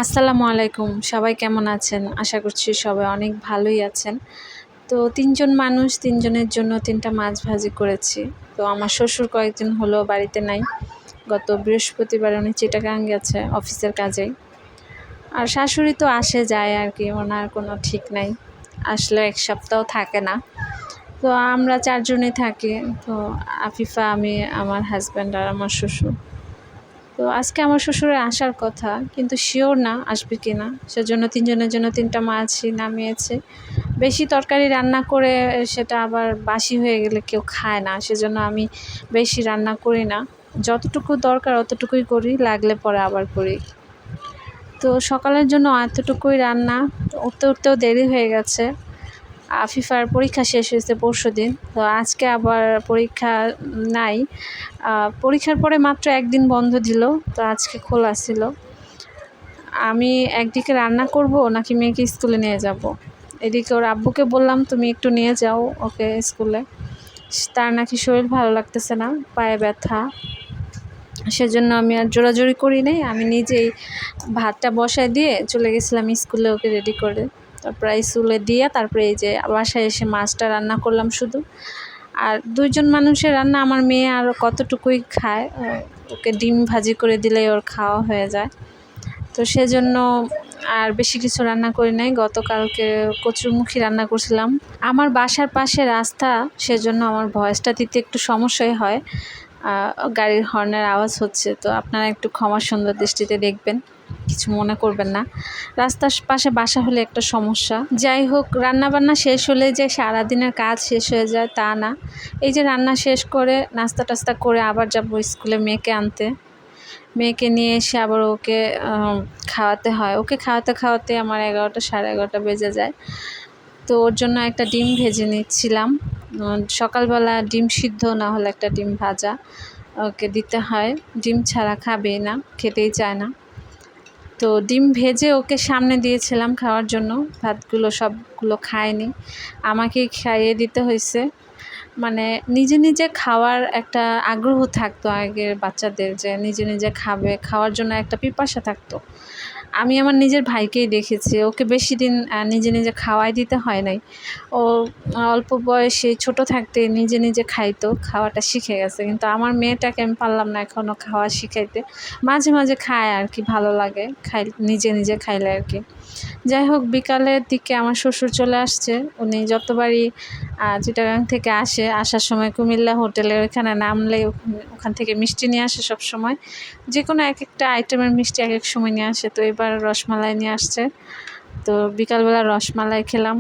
আসসালামু আলাইকুম। সবাই কেমন আছেন? আশা করছি সবাই অনেক ভালোই আছেন। তো ৩ জন মানুষ, ৩ জনের জন্য ৩ টা মাছ ভাজি করেছি। তো আমার শ্বশুর কয়েকদিন হলো বাড়িতে নাই। গত বৃহস্পতিবার উনি চিটাগাং গেছে অফিসের কাজেই। আর শাশুড়ি তো আসে যায় আরকি, ওনার কোনো ঠিক নাই। আসলে ১ সপ্তাহ থাকে না। তো আমরা ৪ জনই থাকি। তো আফিফা, আমি, আমার হাসব্যান্ড আর আমার শ্বশুর। তো আজকে আমার শ্বশুরের আসার কথা, কিন্তু শিওর না আসবে কিনা। সেজন্য ৩ জনের জন্য ৩ টা মাছই নামিয়েছে। বেশি তরকারি রান্না করে সেটা আবার বাসি হয়ে গেলে কেউ খায় না। সেজন্য আমি বেশি রান্না করি না। যতটুকু দরকার অতটুকুই করি, লাগলে পরে আবার করি। তো সকালের জন্য এতটুকুই রান্না। উঠতে উঠতেও দেরি হয়ে গেছে। আফিফার পরীক্ষা শেষ হয়েছে পরশুদিন। তো আজকে আবার পরীক্ষা নাই। পরীক্ষার পরে মাত্র ১ দিন বন্ধ দিল। তো আজকে খোলা ছিল। আমি একদিকে রান্না করব নাকি মেয়েকে স্কুলে নিয়ে যাব। এদিকে ওর আব্বুকে বললাম, তুমি একটু নিয়ে যাও ওকে স্কুলে। তার নাকি শরীর ভালো লাগতেছে না, পায়ে ব্যথা। সেজন্য আমি আর জোরাজুরি করি নাই। আমি নিজেই ভাতটা বসায় দিয়ে চলে গেছিলাম স্কুলে ওকে রেডি করে। তারপরে স্কুলে দিয়ে তারপরে এই যে বাসায় এসে মাছটা রান্না করলাম শুধু। আর ২ জন মানুষের রান্না আমার মেয়ে আর কতটুকুই খায়। ওকে ডিম ভাজি করে দিলেই ওর খাওয়া হয়ে যায়। তো সেজন্য আর বেশি কিছু রান্না করি নাই। গতকালকে কচুরমুখী রান্না করছিলাম। আমার বাসার পাশে রাস্তা, সেজন্য আমার ভয়েসটা দিতে একটু সমস্যাই হয়। গাড়ির হর্নের আওয়াজ হচ্ছে, তো আপনারা একটু ক্ষমা সুন্দর দৃষ্টিতে দেখবেন, কিছু মনে করবেন না। রাস্তার পাশে বাসা হলে একটা সমস্যা। যাই হোক, রান্নাবান্না শেষ হলে যে সারাদিনের কাজ শেষ হয়ে যায় তা না। এই যে রান্না শেষ করে নাস্তা টাস্তা করে আবার যাব স্কুলে মেয়েকে আনতে। মেয়েকে নিয়ে এসে আবার ওকে খাওয়াতে হয়। ওকে খাওয়াতে খাওয়াতে আমার ১১টা সাড়ে ১১টা বেজে যায়। তো ওর জন্য একটা ডিম ভেজে নিচ্ছিলাম। সকালবেলা ডিম সিদ্ধ না হলে একটা ডিম ভাজা ওকে দিতে হয়। ডিম ছাড়া খাবেই না, খেতেই চায় না। তো ডিম ভেজে ওকে সামনে দিয়েছিলাম খাওয়ার জন্য। ভাতগুলো সবগুলো খায়নি, আমাকেই খাইয়ে দিতে হয়েছে। মানে নিজে নিজে খাওয়ার একটা আগ্রহ থাকতো আগের বাচ্চাদের, যে নিজে নিজে খাবে, খাওয়ার জন্য একটা পিপাসা থাকতো। আমি আমার নিজের ভাইকেই দেখেছি, ওকে বেশি দিন নিজে নিজে খাওয়াই দিতে হয় নাই। ও অল্প বয়সে ছোট থাকতে নিজে নিজে খাইতো, খাওয়াটা শিখে গেছে। কিন্তু আমার মেয়েটাকে আমি পারলাম না এখনও খাওয়া শিখাইতে। মাঝে মাঝে খায় আর কি, ভালো লাগে খাই, নিজে নিজে খাইলে আর কি। যাই হোক, বিকালের দিকে আমার শ্বশুর চলে আসছে। উনি যতবারই চিটাগাং থেকে আসার সময় কুমিল্লা হোটেলের ওইখানে নামলে ওখান থেকে মিষ্টি নিয়ে আসে সব সময়। যে কোনো এক একটা আইটেমের মিষ্টি এক এক সময় নিয়ে আসে। তো এবার রসমালাই নিয়ে আসছে। তো বিকালবেলা রসমালাই খেলাম।